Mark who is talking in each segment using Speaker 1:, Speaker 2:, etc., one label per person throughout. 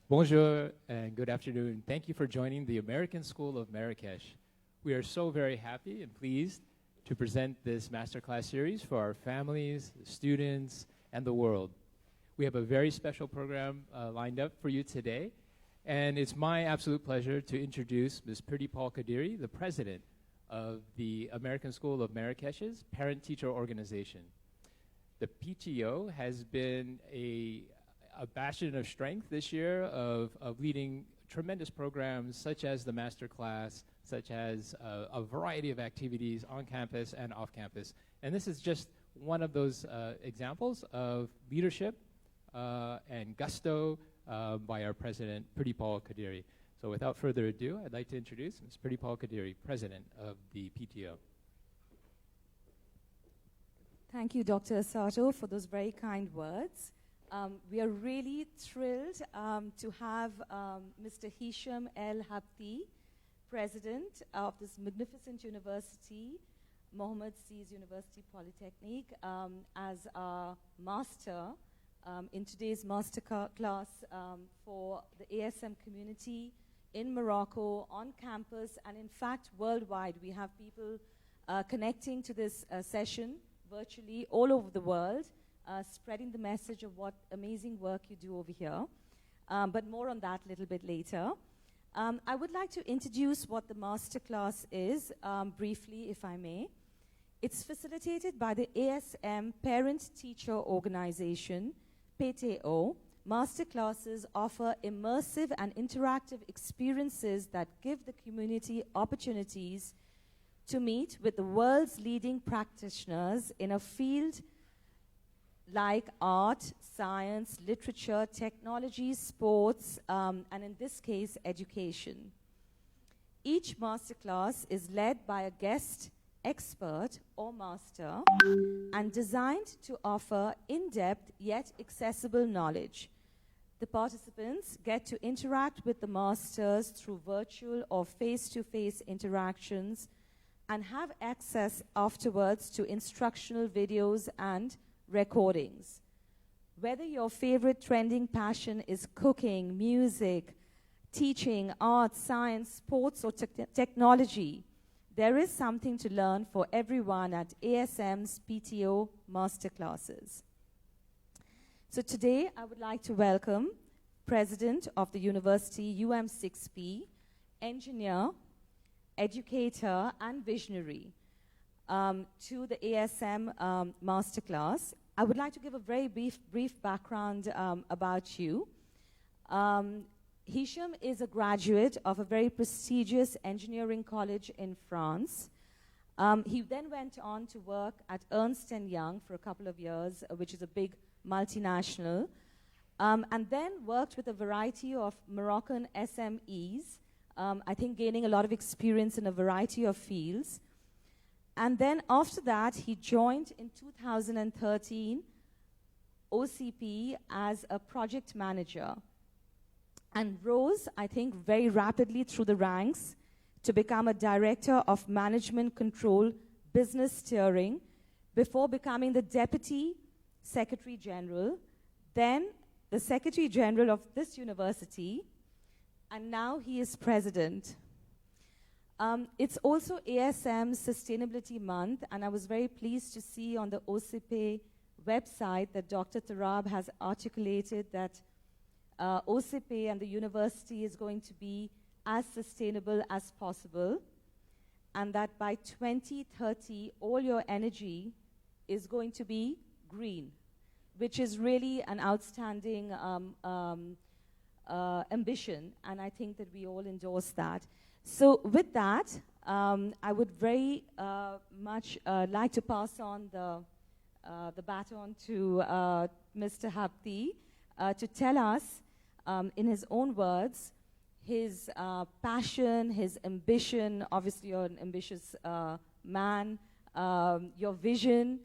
Speaker 1: Bonjour and good afternoon. Thank you for joining the American School of Marrakesh. We are so very happy and pleased to present this masterclass series for our families, students, and the world. We have a very special program lined up for you today, and it's my absolute pleasure to introduce Ms. Pratipal Kadiri, the president of the American School of Marrakesh's parent-teacher organization. The PTO has been a bastion of strength this year of leading tremendous programs such as the master class, such as a variety of activities on campus and off campus. And this is just one of those examples of leadership and gusto by our president, Pratipal Kadiri. So without further ado, I'd like to introduce Ms. Pratipal Kadiri, president of the PTO.
Speaker 2: Thank you, Dr. Asato, for those very kind words. We are really thrilled to have Mr. Hicham El Habti, President of this magnificent university, Mohammed Seas University Polytechnic, as our master in today's master class for the ASM community in Morocco, on campus, and in fact worldwide. We have people connecting to this session virtually all over the world, spreading the message of what amazing work you do over here. But more on that a little bit later. I would like to introduce what the masterclass is, briefly, if I may. It's facilitated by the ASM Parent-Teacher Organization, PTO. Masterclasses offer immersive and interactive experiences that give the community opportunities to meet with the world's leading practitioners in a field like art, science, literature, technology, sports, and in this case, education. Each masterclass is led by a guest expert or master and designed to offer in-depth yet accessible knowledge. The participants get to interact with the masters through virtual or face-to-face interactions and have access afterwards to instructional videos and recordings. Whether your favorite trending passion is cooking, music, teaching, art, science, sports, or technology, there is something to learn for everyone at ASM's PTO Masterclasses. So today, I would like to welcome President of the University UM6P, engineer, educator, and visionary to the ASM Masterclass. I would like to give a very brief background about you. Hicham is a graduate of a very prestigious engineering college in France. He then went on to work at Ernst & Young for a couple of years, which is a big multinational, and then worked with a variety of Moroccan SMEs, I think gaining a lot of experience in a variety of fields. And then after that, he joined in 2013 OCP as a project manager and rose, I think, very rapidly through the ranks to become a director of management control, business steering, before becoming the deputy secretary general, then the secretary general of this university, and now he is president. It's also ASM Sustainability Month, and I was very pleased to see on the OCP website that Dr. Tarab has articulated that OCP and the university is going to be as sustainable as possible, and that by 2030, all your energy is going to be green, which is really an outstanding ambition, and I think that we all endorse that. So with that, I would very much like to pass on the baton to Mr. Habti to tell us, in his own words, his passion, his ambition. Obviously, you're an ambitious man. Your vision.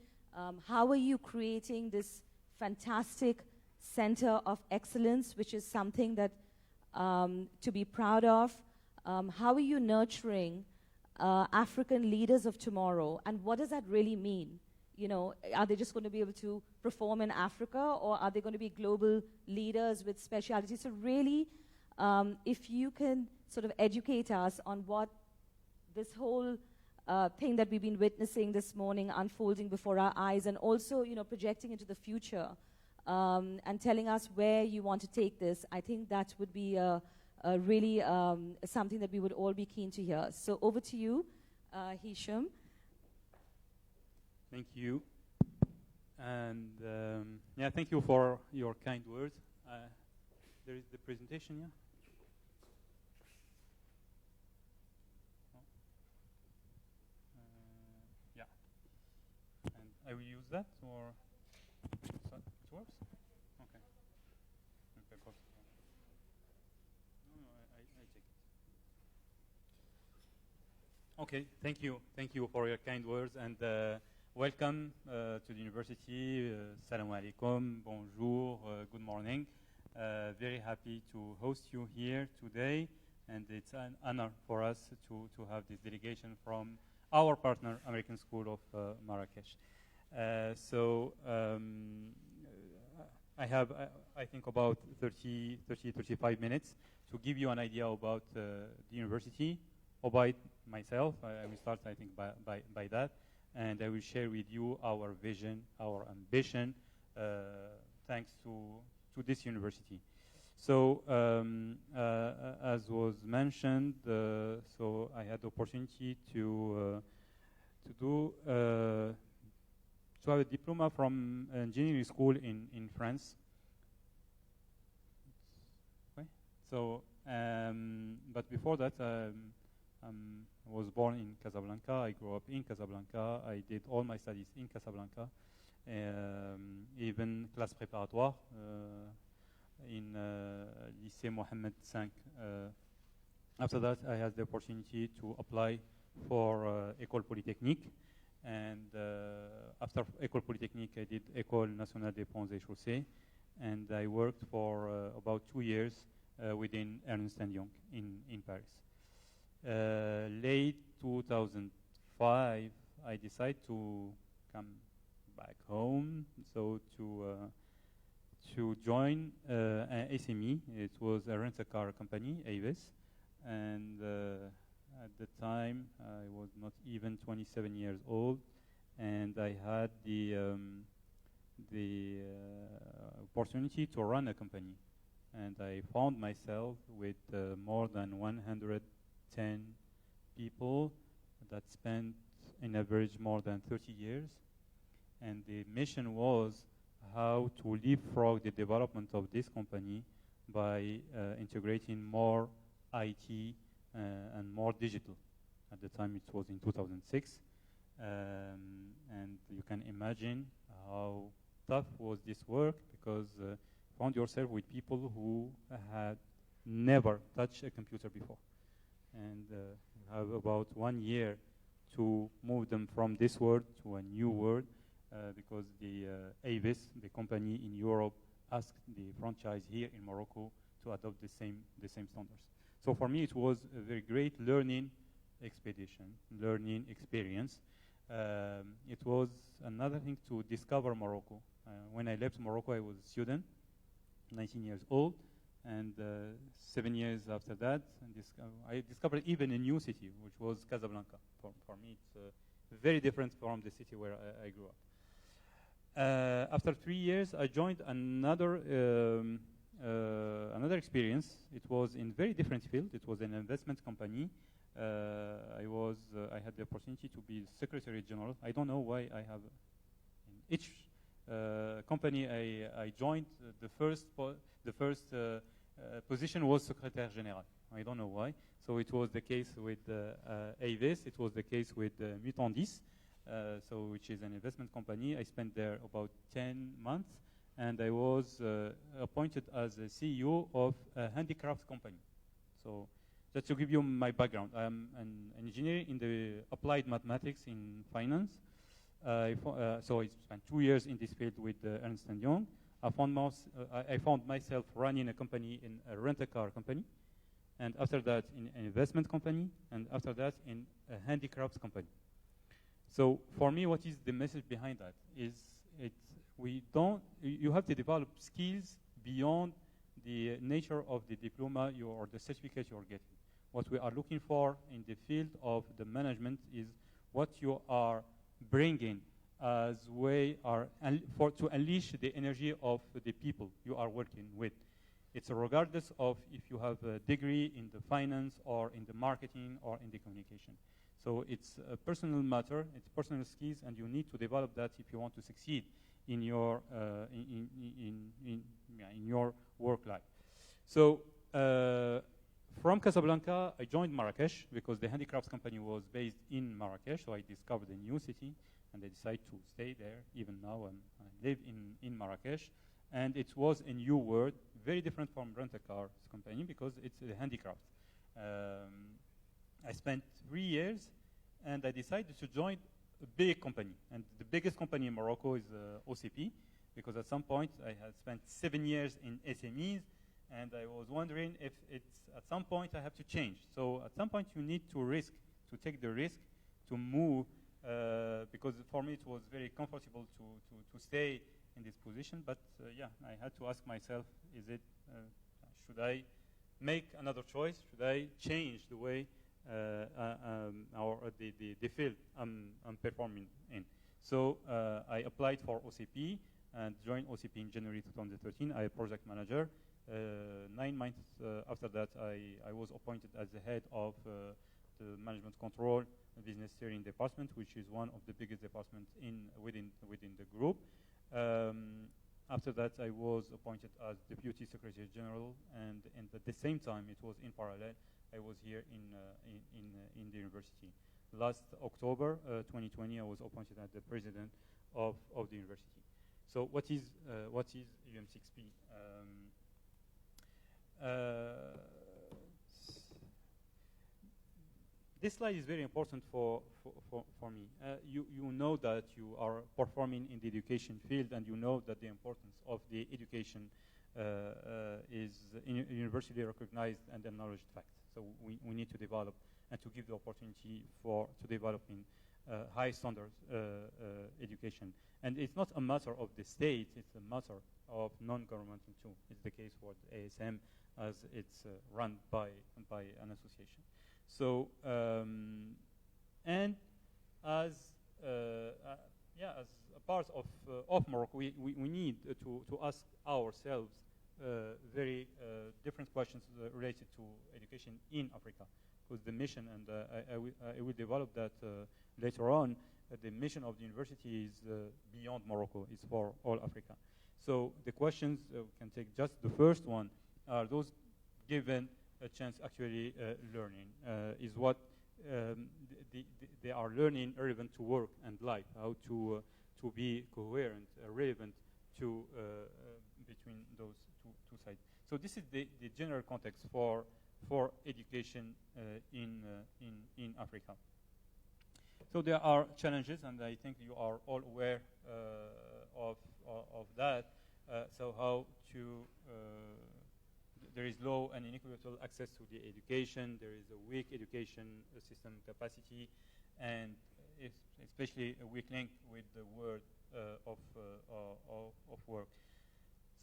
Speaker 2: How are you creating this fantastic center of excellence, which is something that to be proud of? How are you nurturing African leaders of tomorrow? And what does that really mean? you know, are they just going to be able to perform in Africa, or are they going to be global leaders with specialties? So really, if you can sort of educate us on what this whole thing that we've been witnessing this morning unfolding before our eyes, and also, you know, projecting into the future, and telling us where you want to take this, I think that would be really something that we would all be keen to hear. So over to you, Hicham.
Speaker 3: Thank you. And yeah, thank you for your kind words. There is the presentation, yeah? Yeah. And I will use that, or so it works? Okay. Okay, good. No, I take it. Okay, thank you. Thank you for your kind words, and welcome to the university. Salam alaikum, bonjour, good morning. Very happy to host you here today, and it's an honor for us to have this delegation from our partner, American School of Marrakesh. I have, I think, about 35 minutes to give you an idea about the university, about myself. I will start, I think, by that. And I will share with you our vision, our ambition, thanks to this university. So, as was mentioned, so I had the opportunity to have a diploma from engineering school in France. Okay. So, but before that, I was born in Casablanca. I grew up in Casablanca. I did all my studies in Casablanca, even classe préparatoire in lycée Mohammed V. After that, I had the opportunity to apply for École Polytechnique, and after École Polytechnique, I did École Nationale des Ponts et Chaussées, and I worked for about 2 years within Ernst & Young in Paris. Late 2005, I decided to come back home, so to join an SME. It was a rent-a-car company, Avis, and at the time I was not even 27 years old, and I had the opportunity to run a company, and I found myself with more than 110 people that spent in average more than 30 years, and the mission was how to leapfrog the development of this company by integrating more IT and more digital. At the time it was in 2006, and you can imagine how tough was this work, because you found yourself with people who had never touched a computer before, and you have about 1 year to move them from this world to a new world, because the Avis, the company in Europe, asked the franchise here in Morocco to adopt the same standards. So for me, it was a very great learning experience. It was another thing to discover Morocco. When I left Morocco, I was a student, 19 years old, and 7 years after that, I discovered even a new city, which was Casablanca. For me, it's very different from the city where I grew up. After 3 years, I joined another experience. It was in very different field. It was an investment company. I had the opportunity to be Secretary General. I don't know why I have in each company I joined. The first position was Secrétaire Général. I don't know why. So it was the case with Avis. It was the case with Mutandis, which is an investment company. I spent there about 10 months, and I was appointed as a CEO of a handicrafts company. So just to give you my background, I'm an engineer in the applied mathematics in finance. So I spent 2 years in this field with Ernst & Young. I found myself running a company in a rent-a-car company, and after that in an investment company, and after that in a handicrafts company. So for me, what is the message behind that? You have to develop skills beyond the nature of the diploma or the certificate you're getting. What we are looking for in the field of the management is what you are bringing as to unleash the energy of the people you are working with. It's regardless of if you have a degree in the finance or in the marketing or in the communication. So it's a personal matter, it's personal skills, and you need to develop that if you want to succeed in your in your work life. So from Casablanca, I joined Marrakesh because the handicrafts company was based in Marrakesh, so I discovered a new city, and I decided to stay there. Even now, I live in Marrakesh, and it was a new world, very different from rent-a-cars company because it's the handicrafts. I spent 3 years, and I decided to join a big company. And the biggest company in Morocco is OCP, because at some point I had spent 7 years in SMEs, and I was wondering if at some point I have to change. So at some point you need to take the risk to move, because for me it was very comfortable to stay in this position. But yeah, I had to ask myself, should I make another choice? Should I change the way or the field I'm performing in? So I applied for OCP and joined OCP in January 2013. I am project manager. 9 months after that, I was appointed as the head of the management control and business steering department, which is one of the biggest departments within the group. After that, I was appointed as Deputy Secretary General, and at the same time, it was in parallel, I was here in the university. Last October 2020, I was appointed as the president of the university. So what is UM6P? This slide is very important for me. You know that you are performing in the education field, and you know that the importance of the education is universally recognized and acknowledged fact. So we need to develop and to give the opportunity to develop in high standards education. And it's not a matter of the state, it's a matter of non-governmental too. It's the case for the ASM as it's run by an association. So, and as a part of Morocco, we need to ask ourselves very different questions related to education in Africa, because the mission, and I will develop that later on, the mission of the university is beyond Morocco, it's for all Africa. So the questions, we can take just the first one, are those given a chance actually learning? Is what they are learning relevant to work and life, how to be coherent, relevant to between those two sides. So this is the general context for education in Africa. So there are challenges, and I think you are all aware of that. So how to there is low and inequitable access to the education. There is a weak education system capacity, and especially a weak link with the world of work.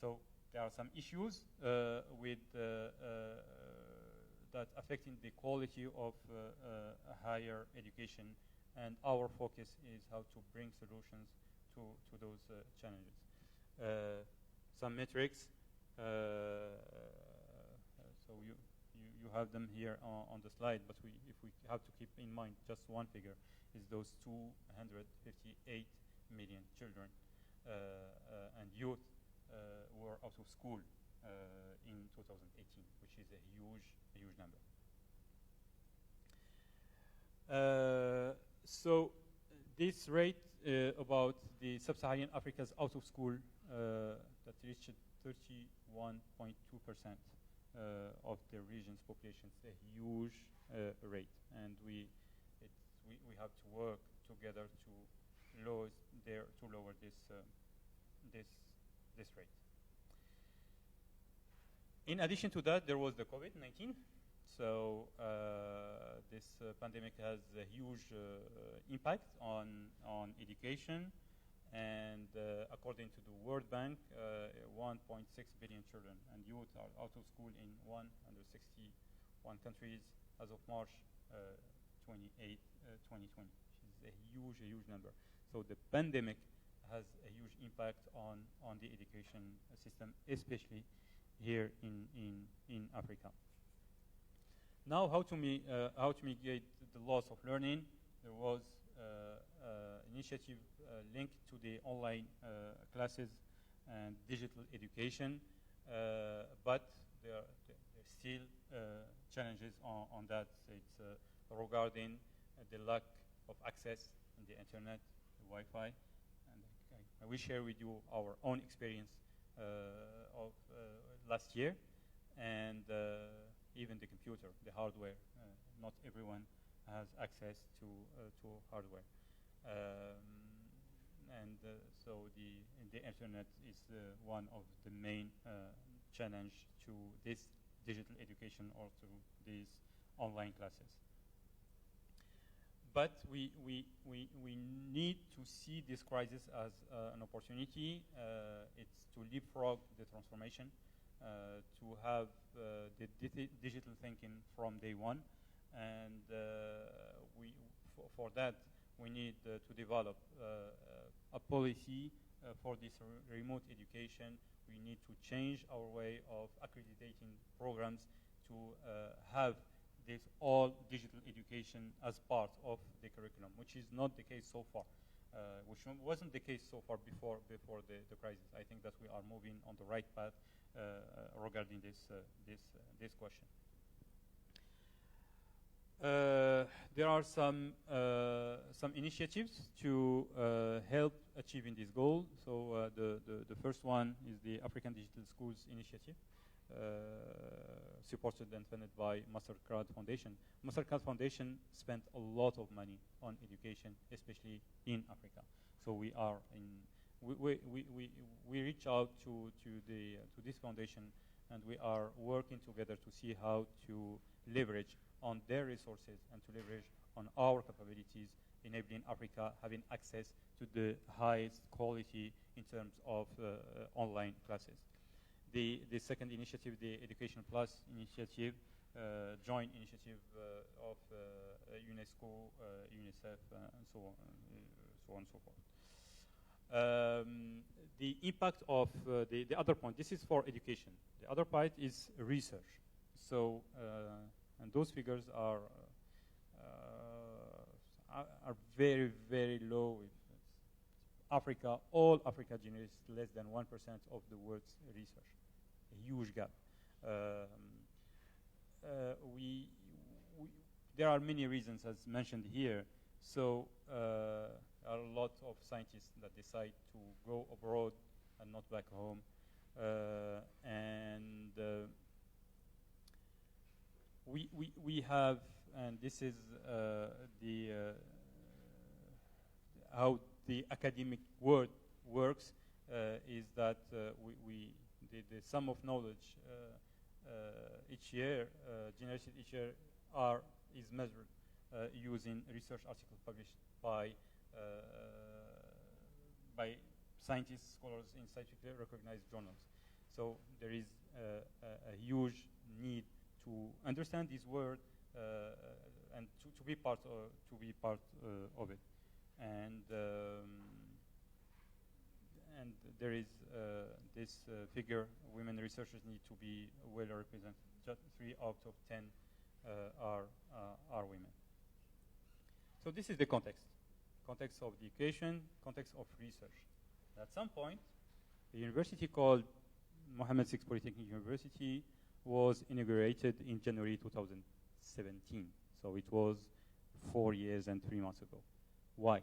Speaker 3: So there are some issues with that affecting the quality of higher education, and our focus is how to bring solutions to those challenges. Some metrics. So you have them here on the slide, but if we have to keep in mind just one figure, is those 258 million children and youth were out of school in 2018, which is a huge number. So this rate about the sub-Saharan Africa's out of school that reached 31.2% of the region's population. It's a huge rate, and we have to work together to lower this rate. In addition to that, there was the COVID-19. So this pandemic has a huge impact on education, and according to the World Bank, 1.6 billion children and youth are out of school in 161 countries as of March 28, 2020, which is a huge number. So the pandemic has a huge impact on the education system, especially here in Africa. Now, how to mitigate the loss of learning? There was initiative linked to the online classes and digital education, but there are still challenges on that. It's regarding the lack of access in the internet, the Wi-Fi, and I will share with you our own experience of last year, and even the computer, the hardware. Not everyone has access to hardware. So the internet is one of the main challenge to this digital education or to these online classes. But we need to see this crisis as an opportunity. It's to leapfrog the transformation, to have the digital thinking from day one, and for that we need to develop a policy for this remote education. We need to change our way of accrediting programs to have this all digital education as part of the curriculum, which is not the case so far, which wasn't the case so far before the crisis. I think that we are moving on the right path regarding this question. There are some initiatives to help achieving this goal. So the first one is the African Digital Schools Initiative, supported and funded by Mastercard Foundation. Mastercard Foundation spent a lot of money on education, especially in Africa. So we are we reach out to this foundation, and we are working together to see how to leverage on their resources and to leverage on our capabilities, enabling Africa having access to the highest quality in terms of online classes. The second initiative, the Education Plus initiative, joint initiative of UNESCO, UNICEF, and so on and so forth. The impact of the other point, this is for education. The other part is research. So, and those figures are very, very low. Africa, all Africa generates less than 1% of the world's research. A huge gap. There are many reasons, as mentioned here. So there are a lot of scientists that decide to go abroad and not back home. We have, and this is how the academic world works, is that the sum of knowledge each year, generated each year, is measured using research articles published by scientists, scholars in scientifically recognized journals. So there is a huge need to understand this world and to be part of it. And there is this figure: women researchers need to be well represented. Just 3 out of 10 are women. So this is the context of the education, context of research. At some point, a university called Mohammed VI Polytechnic University was inaugurated in January 2017. So it was 4 years and 3 months ago. Why?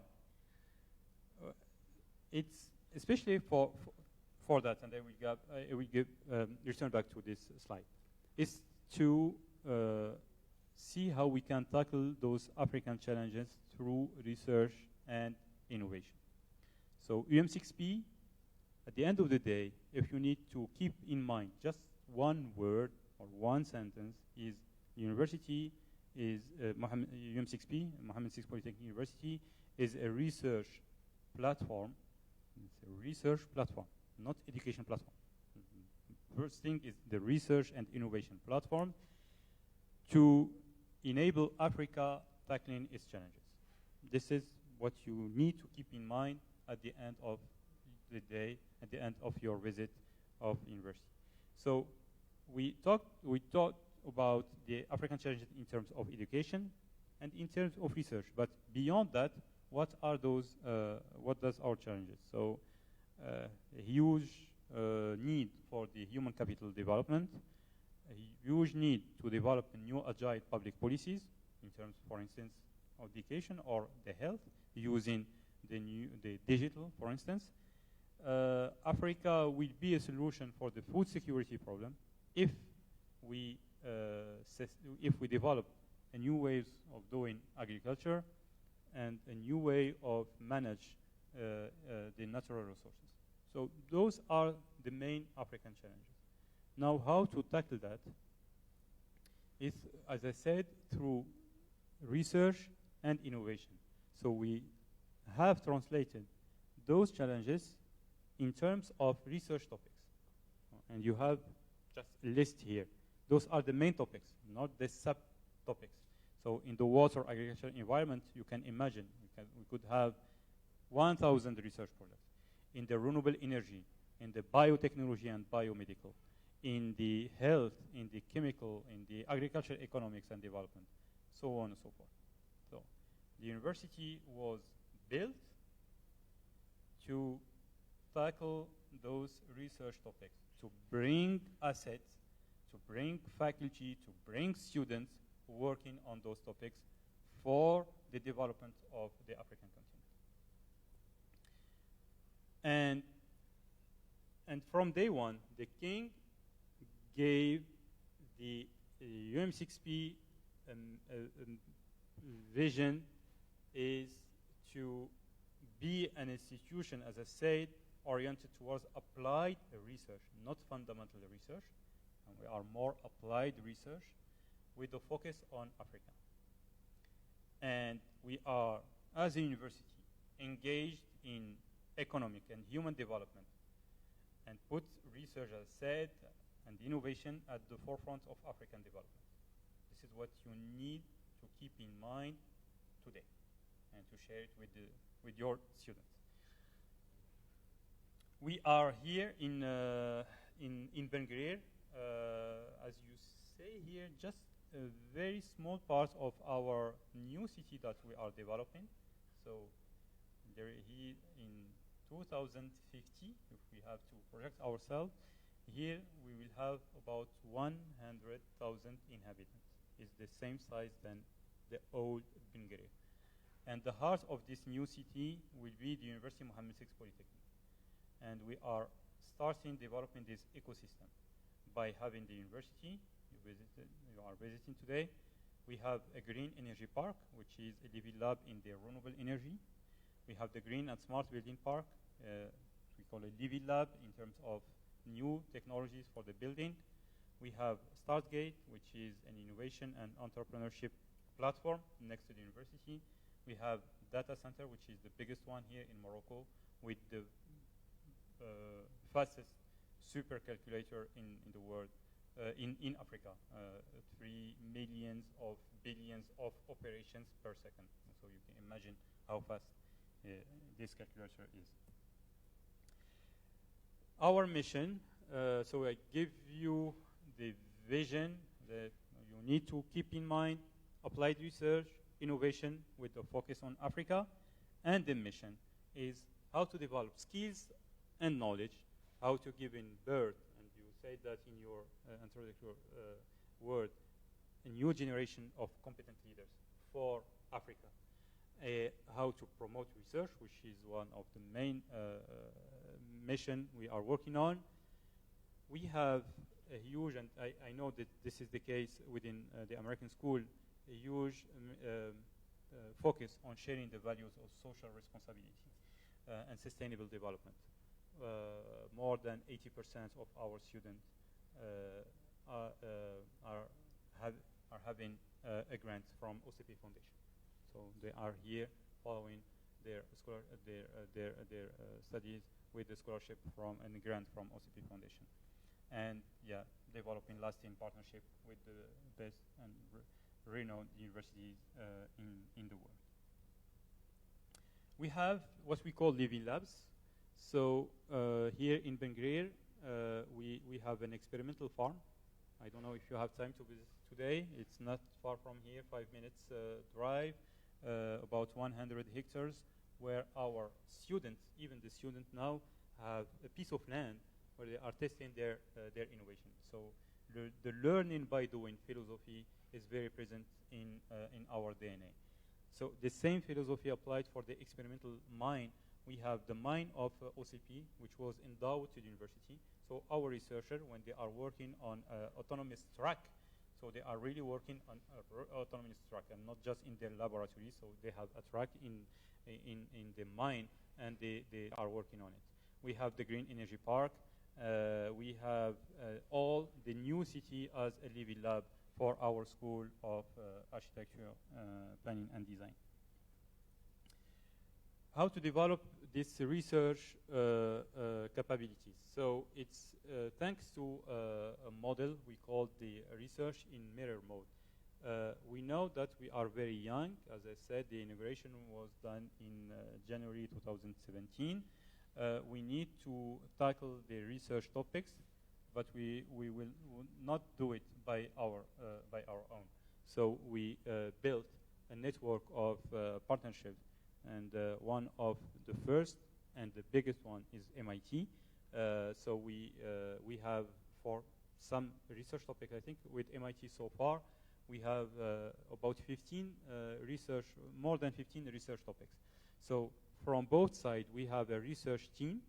Speaker 3: It's especially for that, and I will return back to this slide. Is to see how we can tackle those African challenges through research and innovation. So UM6P, at the end of the day, if you need to keep in mind just one word or one sentence, is university is UM6P, Mohammed VI Polytechnic University, is a research platform. It's a research platform, not education platform. First thing is the research and innovation platform to enable Africa tackling its challenges. This is what you need to keep in mind at the end of the day, at the end of your visit of university. So we talked about the African challenges in terms of education and in terms of research. But beyond that, what are those? What does our challenges? So a huge need for the human capital development, a huge need to develop new agile public policies in terms, for instance, of education or the health, using the digital, for instance. Africa will be a solution for the food security problem if we develop a new ways of doing agriculture and a new way of manage the natural resources. So those are the main African challenges. Now, how to tackle that is, as I said, through research and innovation. So we have translated those challenges in terms of research topics. And you have just a list here. Those are the main topics, not the subtopics. So in the water, agriculture, environment, you can imagine we could have 1,000 research projects. In the renewable energy, in the biotechnology and biomedical, in the health, in the chemical, in the agriculture, economics and development, so on and so forth. So the university was built to tackle those research topics, to bring assets, to bring faculty, to bring students working on those topics for the development of the African continent. And from day one, the king gave the UM6P vision is to be an institution, as I said, oriented towards applied research, not fundamental research. And we are more applied research with the focus on Africa. And we are, as a university, engaged in economic and human development and put research, as I said, and innovation at the forefront of African development. This is what you need to keep in mind today and to share it with your students. We are here in Ben Guerir, as you say here, just a very small part of our new city that we are developing. So here in 2050, if we have to project ourselves, here we will have about 100,000 inhabitants. It's the same size than the old Ben Guerir. And the heart of this new city will be the University Mohammed VI Polytechnic. And we are starting developing this ecosystem by having the university you are visiting today. We have a green energy park, which is a living lab in the renewable energy. We have the green and smart building park. We call it living lab in terms of new technologies for the building. We have StartGate, which is an innovation and entrepreneurship platform next to the university. We have data center, which is the biggest one here in Morocco, with the fastest supercalculator in the world, in Africa, 3 millions of billions of operations per second. So you can imagine how fast this calculator is. Our mission, so I give you the vision that you need to keep in mind: applied research, innovation with a focus on Africa, and the mission is how to develop skills and knowledge, how to give in birth, and you said that in your introductory word, a new generation of competent leaders for Africa. How to promote research, which is one of the main mission we are working on. We have a huge, and I know that this is the case within the American school, a huge focus on sharing the values of social responsibility and sustainable development. More than 80% of our students are having a grant from OCP Foundation. So they are here following their studies with the scholarship and the grant from OCP Foundation, and yeah, developing lasting partnership with the best and renowned universities in the world. We have what we call living labs. So here in Ben Guerir, we have an experimental farm. I don't know if you have time to visit today. It's not far from here, 5 minutes drive, about 100 hectares, where our students, even the students now, have a piece of land where they are testing their innovation. So the learning by doing philosophy is very present in our DNA. So the same philosophy applied for the experimental mine. We have the mine of OCP, which was endowed to the university. So our researchers, when they are working on autonomous track, so they are really working on autonomous track and not just in their laboratory. So they have a track in the mine, and they are working on it. We have the Green Energy Park. We have all the new city as a living lab for our School of Architecture, Planning and Design. How to develop this research capabilities. So it's thanks to a model we call the research in mirror mode. We know that we are very young. As I said, the inauguration was done in January 2017. We need to tackle the research topics, but we will not do it by our own. So we built a network of partnerships, and one of the first and the biggest one is MIT. So we have, for some research topic, I think with MIT so far, we have about 15 more than 15 research topics. So from both sides, we have a research team.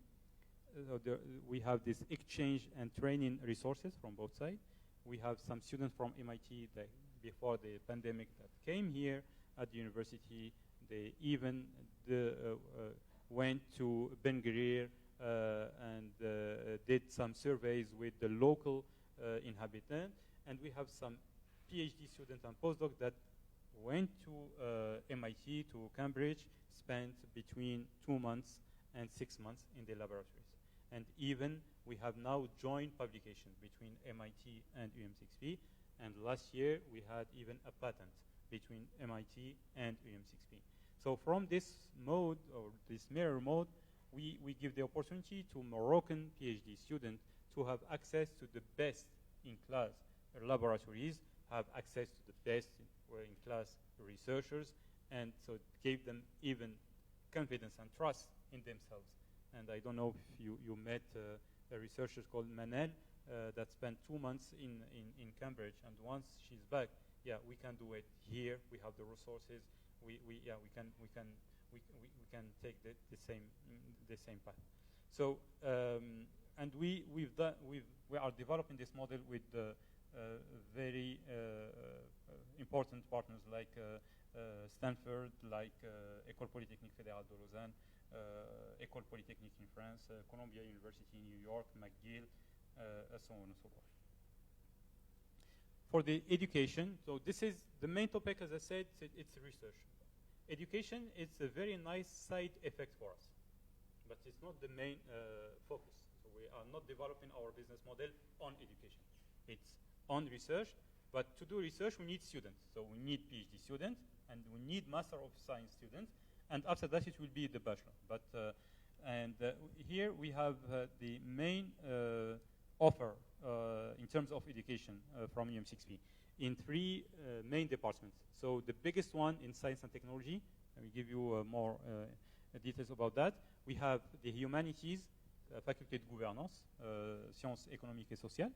Speaker 3: We have this exchange and training resources from both sides. We have some students from MIT that before the pandemic that came here at the university. They even went to Ben Guerir and did some surveys with the local inhabitants. And we have some PhD students and postdocs that went to MIT, to Cambridge, spent between 2 months and 6 months in the laboratories. And even we have now joint publications between MIT and UM6P. And last year, we had even a patent between MIT and UM6P. So from this mode, or this mirror mode, we give the opportunity to Moroccan PhD students to have access to the best in class laboratories, have access to the best in class researchers, and so it gave them even confidence and trust in themselves. And I don't know if you met a researcher called Manel that spent 2 months in Cambridge, and once she's back, yeah, we can do it here. We have the resources. We can take the same path. So and we are developing this model with very important partners like Stanford, like École Polytechnique Fédérale de Lausanne, École Polytechnique in France, Columbia University in New York, McGill, so on and so forth. For the education, so this is the main topic, as I said, it's research. Education is a very nice side effect for us, but it's not the main focus. So we are not developing our business model on education. It's on research, but to do research, we need students. So we need PhD students, and we need Master of Science students, and after that, it will be the bachelor. But here we have the main offer in terms of education from UM6P in 3 main departments. So the biggest one in science and technology, I will give you more details about that. We have the humanities, faculté de gouvernance, sciences économiques et sociales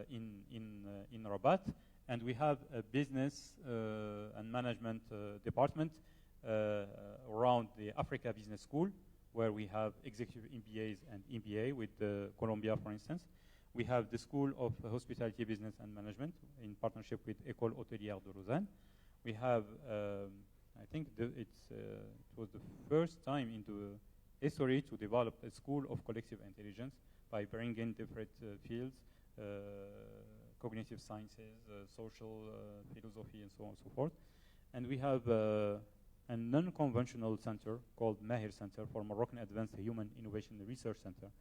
Speaker 3: in Rabat, and we have a business and management department around the Africa Business School, where we have executive MBAs and MBA with Columbia, for instance. We have the School of Hospitality Business and Management in partnership with École Hôtelière de Lausanne. We have, I think it was the first time in the history to develop a School of Collective Intelligence by bringing different fields, cognitive sciences, social philosophy, and so on and so forth. And we have a non-conventional center called Mahir Center for Moroccan Advanced Human Innovation Research Center.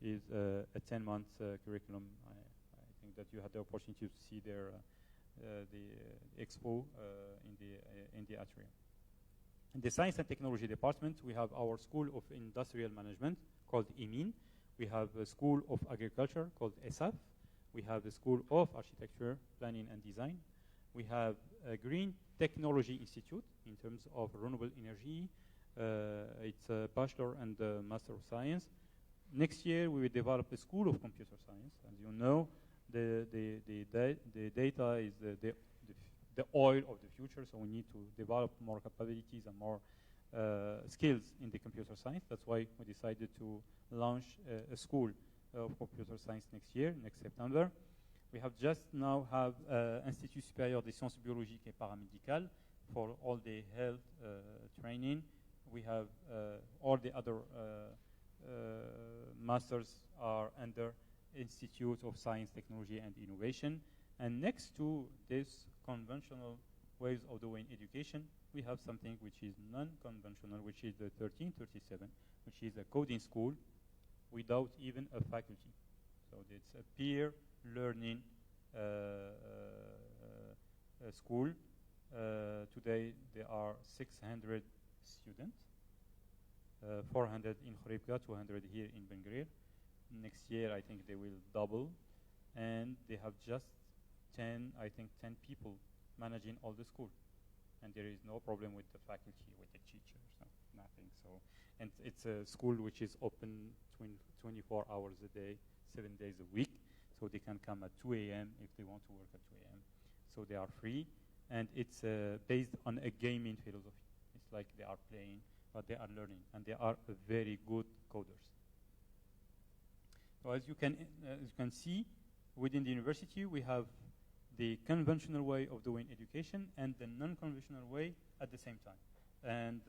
Speaker 3: Is a 10-month curriculum. I think that you had the opportunity to see their the expo in the atrium. In the Science and Technology Department, we have our School of Industrial Management called IMIN. We have a School of Agriculture called ESAF. We have the School of Architecture, Planning and Design. We have a Green Technology Institute in terms of renewable energy. It's a Bachelor and a Master of Science. Next year, we will develop a School of Computer Science. As you know, the data is the oil of the future, so we need to develop more capabilities and more skills in the computer science. That's why we decided to launch a School of Computer Science next year, next September. We have just now have Institut Supérieur des Sciences Biologiques et Paramédicales for all the health training. We have all the other masters are under Institute of Science, Technology and Innovation. And next to this conventional ways of doing education, we have something which is non-conventional, which is the 1337, which is a coding school without even a faculty. So it's a peer learning school. Today there are 600 students, 400 in Khoribga, 200 here in Bengurir. Next year I think they will double, and they have just 10 people managing all the school, and there is no problem with the faculty, with the teachers, nothing. So, and it's a school which is open 24 hours a day, 7 days a week, so they can come at 2 a.m. if they want to work at 2 a.m. So they are free, and it's based on a gaming philosophy. It's like they are playing, but they are learning, and they are very good coders. So as you can see, within the university we have the conventional way of doing education and the non-conventional way at the same time. And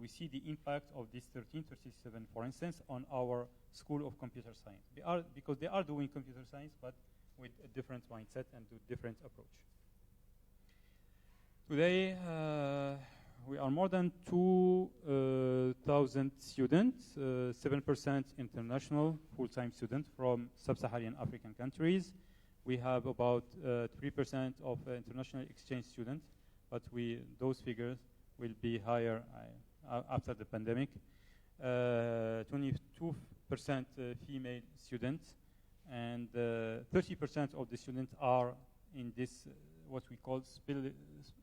Speaker 3: we see the impact of this 1337, for instance, on our School of Computer Science. Because they are doing computer science, but with a different mindset and a different approach. Today, we are more than 2,000 students, 7% international full-time students from sub-Saharan African countries. We have about 3% of international exchange students, but those figures will be higher after the pandemic. 22% female students, and 30% of the students are in this what we call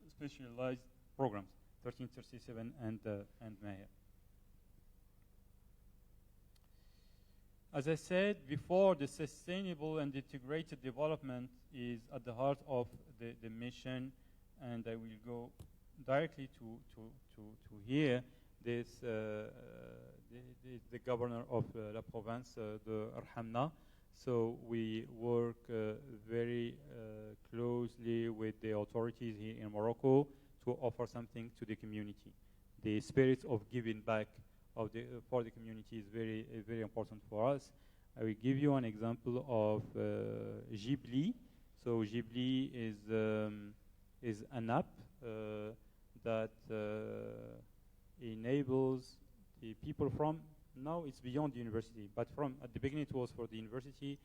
Speaker 3: specialized programs, 1337 and Mahir. As I said before, the sustainable and integrated development is at the heart of the mission, and I will go directly to here. This the governor of La Provence, the Arhamna. So we work very closely with the authorities here in Morocco to offer something to the community. The spirit of giving back for the community is very important for us. I will give you an example of Ghibli. So Ghibli is an app that enables the people from, now it's beyond the university, but from at the beginning it was for the university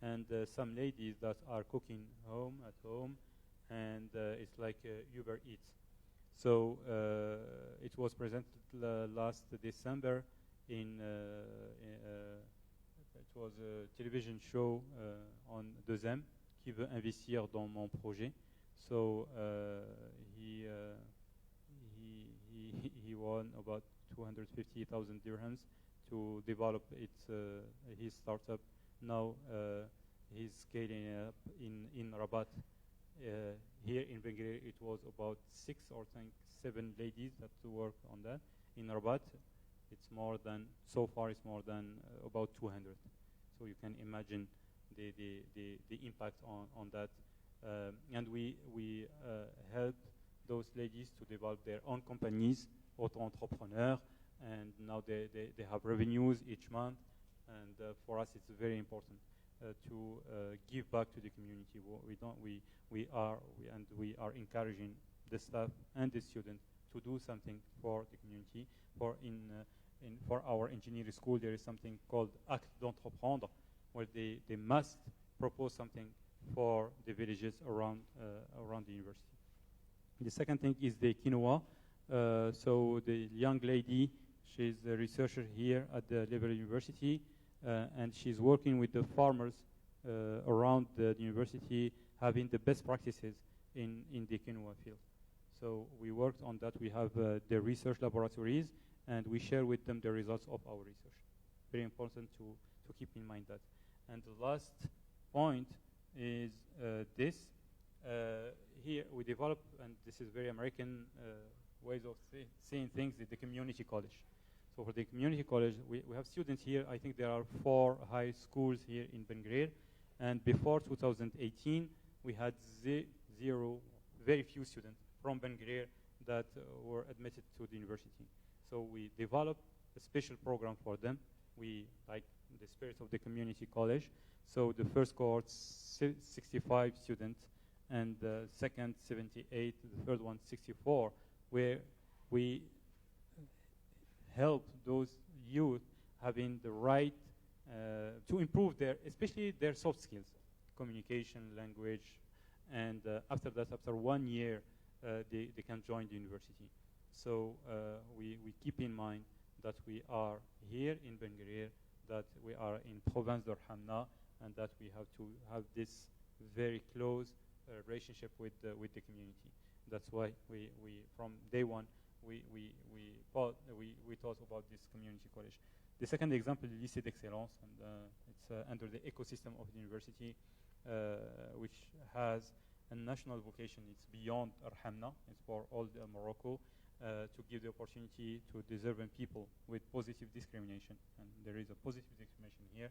Speaker 3: and some ladies that are cooking at home, and it's like Uber Eats. So it was presented last December it was a television show on Deuxième, qui veut investir dans mon projet. So he won about 250,000 dirhams to develop his startup. Now he's scaling up in Rabat. Here in Benguir, it was about 6 or 7 ladies that work on that. In Rabat, so far it's more than about 200. So you can imagine the impact on that. And we help those ladies to develop their own companies, auto-entrepreneurs, and now they have revenues each month, and for us it's very important. to give back to the community. We are encouraging the staff and the students to do something for the community. For our engineering school, there is something called Acte d'entreprendre, where they must propose something for the villages around the university. The second thing is the quinoa. So the young lady, she's a researcher here at the Liberal University, and she's working with the farmers around the university, having the best practices in the quinoa field. So we worked on that. We have the research laboratories, and we share with them the results of our research. Very important to keep in mind that. And the last point is this. Here we develop, and this is very American ways of seeing things, the community college. So for the community college, we have students here. I think there are 4 high schools here in Ben Guerir. And before 2018, we had very few students from Ben Guerir that were admitted to the university. So we developed a special program for them. We like the spirit of the community college. So the first cohort, 65 students, and the second, 78, the third one, 64, where we help those youth having the right to improve especially their soft skills, communication, language, and after that, after 1 year, they can join the university. So we keep in mind that we are here in Ben Guerir, that we are in Province d'Orhamna, and that we have to have this very close relationship with the community. That's why we from day one we thought about this community college. The second example is Lycée d'Excellence, and it's under the ecosystem of the university, which has a national vocation. It's beyond Arhamna. It's for all Morocco, to give the opportunity to deserving people with positive discrimination. And there is a positive discrimination here.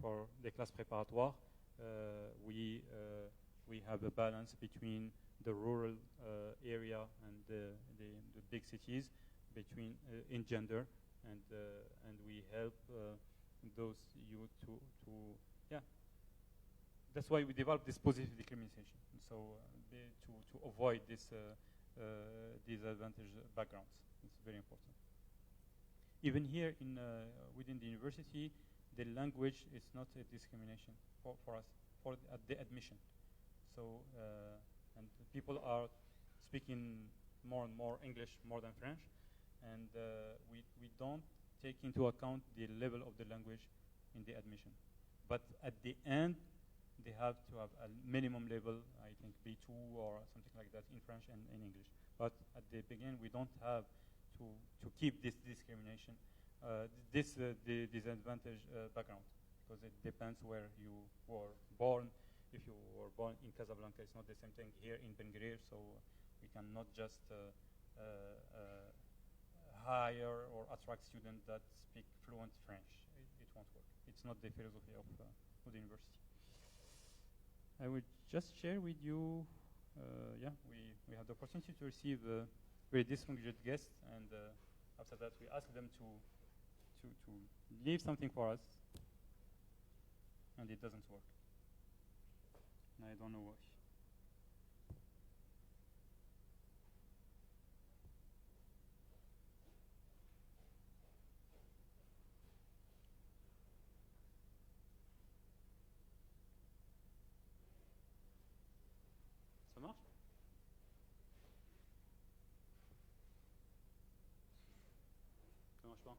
Speaker 3: For the class préparatoire, we have a balance between the rural area and the big cities, between in gender, and we help those youth to yeah. That's why we developed this positive discrimination. So to avoid this disadvantaged backgrounds, it's very important. Even here within the university, the language is not a discrimination for us at the admission. So and people are speaking more and more English more than French, and we don't take into account the level of the language in the admission. But at the end, they have to have a minimum level, I think B2 or something like that in French and in English. But at the beginning, we don't have to keep this discrimination, the disadvantage background, because it depends where you were born. If you were born in Casablanca, it's not the same thing here in Ben Guerir, so we cannot just hire or attract students that speak fluent French. It won't work. It's not the philosophy of the university. I would just share with you, we have the opportunity to receive very distinguished guests, and after that we ask them to leave something for us, and it doesn't work. And I don't know why. Ça marche? Ça marche pas?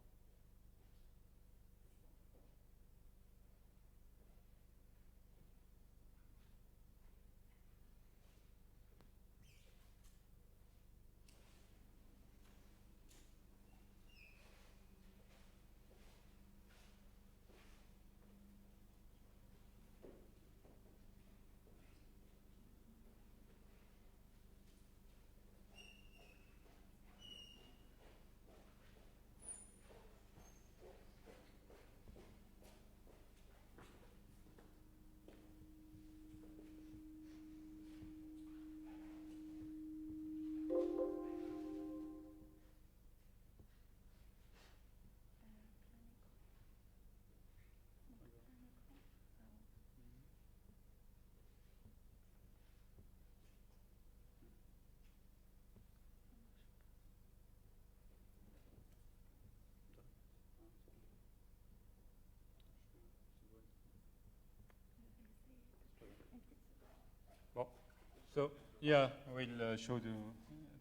Speaker 3: So, yeah, we'll show you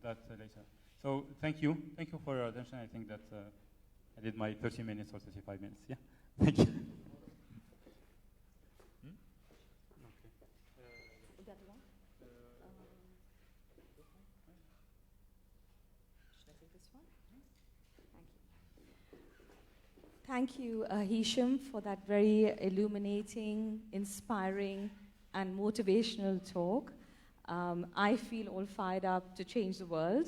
Speaker 3: that later. So, thank you. Thank you for your attention. I think that I did my 30 minutes or 35 minutes. Yeah, thank you.
Speaker 2: Thank you, Hicham, for that very illuminating, inspiring, and motivational talk. I feel all fired up to change the world.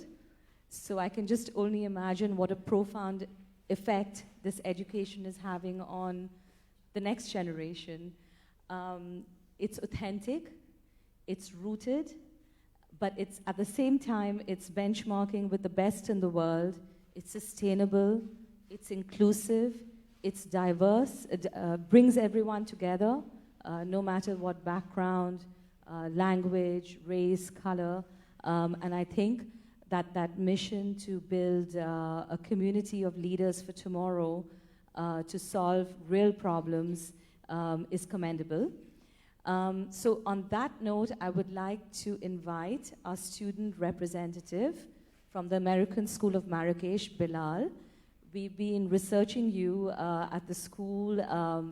Speaker 2: So I can just only imagine what a profound effect this education is having on the next generation. It's authentic, it's rooted, but it's at the same time, it's benchmarking with the best in the world. It's sustainable, it's inclusive, it's diverse, it brings everyone together, no matter what background, language, race, color, and I think that mission to build a community of leaders for tomorrow to solve real problems is commendable. So on that note, I would like to invite our student representative from the American School of Marrakesh, Bilal. We've been researching you at the school,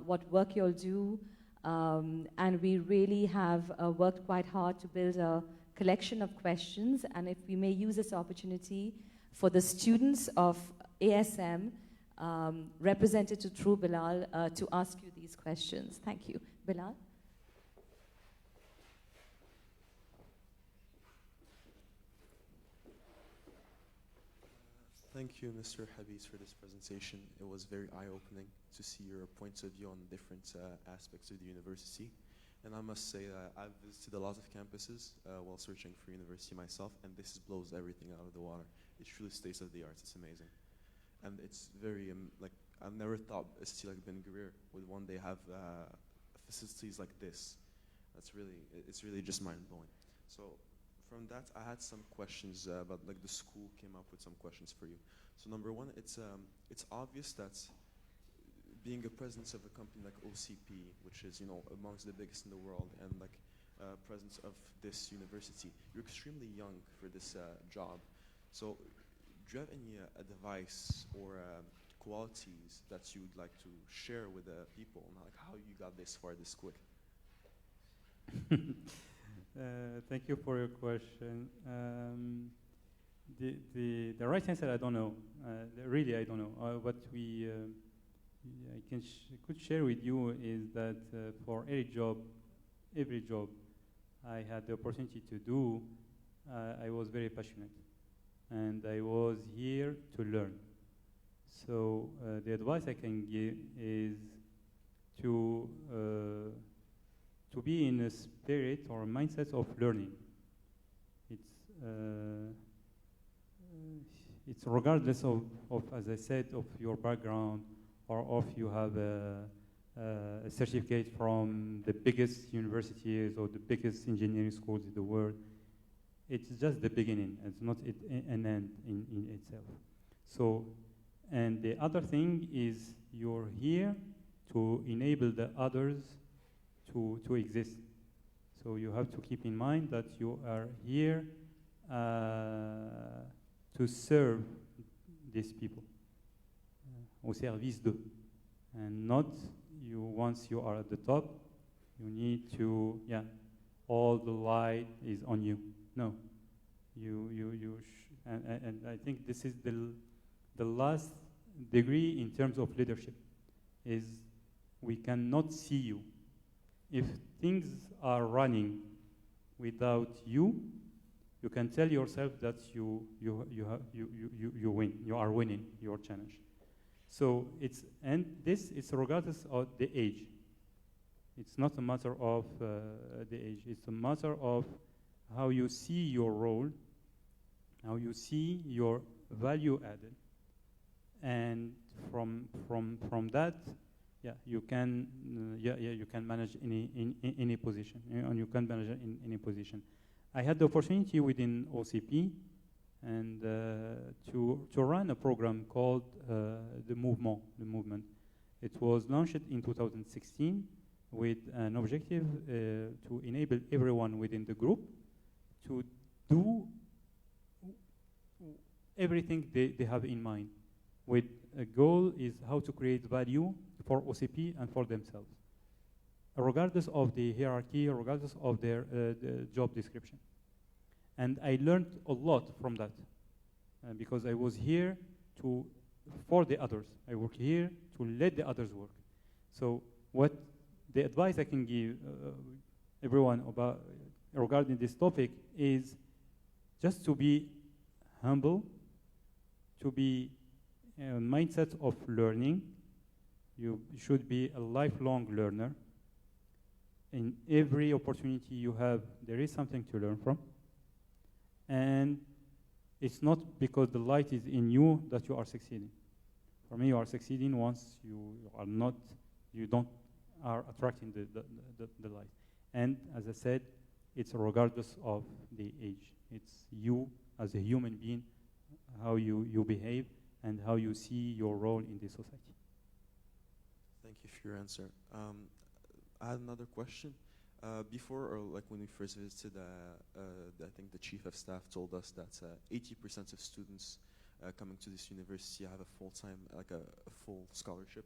Speaker 2: what work you'll do, and we really have worked quite hard to build a collection of questions, and if we may use this opportunity for the students of ASM, represented through Bilal, to ask you these questions. Thank you. Bilal?
Speaker 4: Thank you, Mr. Habis, for this presentation. It was very eye-opening to see your points of view on different aspects of the university. And I must say that I've visited a lot of campuses while searching for university myself, and this blows everything out of the water. It truly stays of the arts. It's amazing. And it's very, like, I've never thought a city like Ben Gurir would one day have facilities like this. It's really just mind-blowing. So from that, I had some questions about, like, the school came up with some questions for you. So number one, it's obvious that being a presence of a company like OCP, which is, you know, amongst the biggest in the world, and like presence of this university, you're extremely young for this job. So do you have any advice or qualities that you would like to share with the people, and like how you got this far this quick?
Speaker 3: Thank you for your question. The right answer, I don't know. Really, I don't know. What I could share with you is that for every job I had the opportunity to do, I was very passionate, and I was here to learn. So the advice I can give is to be in a spirit or a mindset of learning. It's regardless of, as I said, of your background, or if you have a certificate from the biggest universities or the biggest engineering schools in the world. It's just the beginning. It's not an end in itself. So, and the other thing is you're here to enable the others to exist. So you have to keep in mind that you are here to serve these people, au service d'eux, and not you. Once you are at the top, you need to, all the light is on you. No, and I think this is the last degree in terms of leadership, is we cannot see you. If things are running without you, you can tell yourself that you win. You are winning your challenge. So this is regardless of the age. It's not a matter of the age. It's a matter of how you see your role, how you see your value added, and from that, you can manage any position, and you can manage in any position. I had the opportunity within OCP and to run a program called the movement. It was launched in 2016 with an objective to enable everyone within the group to do everything they have in mind, with a goal is how to create value for OCP and for themselves, regardless of the hierarchy, regardless of their the job description. And I learned a lot from that, because I was here for the others. I work here to let the others work. So what the advice I can give everyone about regarding this topic is just to be humble, to be mindset of learning. You should be a lifelong learner. In every opportunity you have, there is something to learn from. And it's not because the light is in you that you are succeeding. For me, you are succeeding once you don't are attracting the light. And as I said, it's regardless of the age. It's you as a human being, how you behave and how you see your role in the society.
Speaker 4: Thank you for your answer. I had another question. Before, or like when we first visited, I think the chief of staff told us that 80% of students coming to this university have a full-time, like a full scholarship,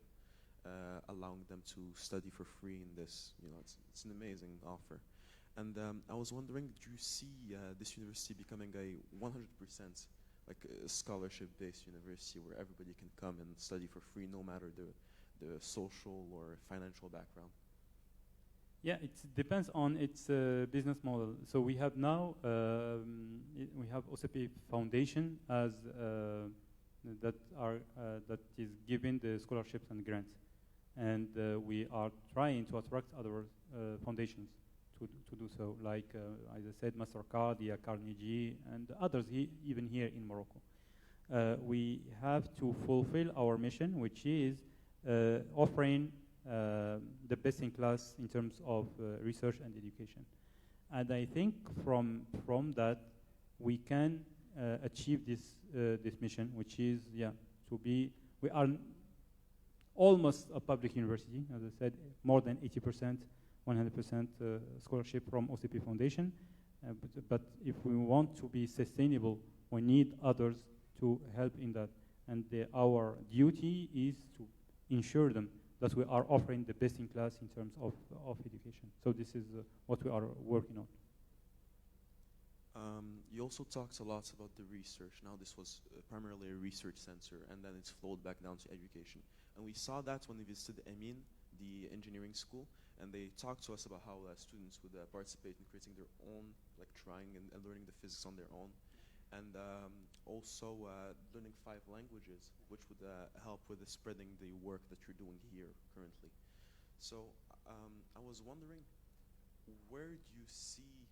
Speaker 4: allowing them to study for free in this. You know, it's an amazing offer. And I was wondering, do you see this university becoming a 100% like a scholarship-based university where everybody can come and study for free, no matter the social or financial background?
Speaker 3: Yeah, it depends on its business model. So we have now, we have OCP Foundation as that is giving the scholarships and grants, and we are trying to attract other foundations to do so, like as I said, Mastercard, Carnegie, and others even here in Morocco. We have to fulfill our mission, which is offering the best in class in terms of research and education. And I think from that we can achieve this mission, which is we are almost a public university, as I said, more than 80%, 100% scholarship from OCP Foundation. But if we want to be sustainable, we need others to help in that. And our duty is to ensure them that we are offering the best in class in terms of education. So this is what we are working on.
Speaker 4: You also talked a lot about the research. Now this was primarily a research center, and then it's flowed back down to education. And we saw that when we visited Emin, the engineering school, and they talked to us about how students would participate in creating their own, like trying and learning the physics on their own. And also learning 5 languages, which would help with spreading the work that you're doing here currently. So I was wondering, where do you see,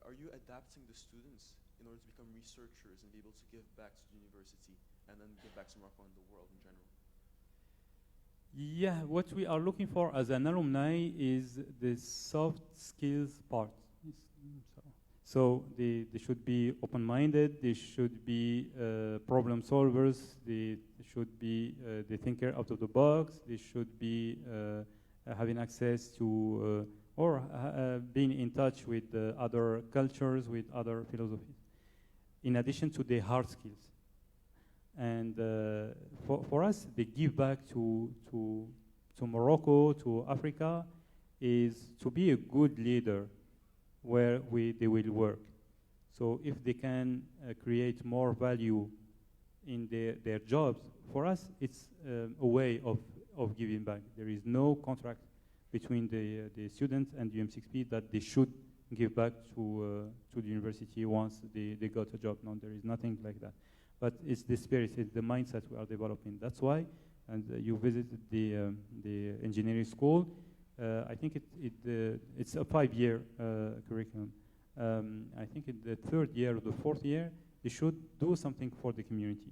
Speaker 4: are you adapting the students in order to become researchers and be able to give back to the university and then give back to Morocco and the world in general?
Speaker 3: Yeah, what we are looking for as an alumni is the soft skills part. So they should be open-minded, they should be problem solvers, they should be the thinker out of the box, they should be having access to or being in touch with other cultures, with other philosophies, in addition to the hard skills. And for us, the give back to Morocco, to Africa, is to be a good leader where they will work. So if they can create more value in their jobs, for us it's a way of giving back. There is no contract between the students and UM6P that they should give back to the university once they got a job. No, there is nothing like that. But it's the spirit, it's the mindset we are developing. That's why, and you visited the engineering school. I think it's a 5-year curriculum. I think in the 3rd year or the 4th year, they should do something for the community.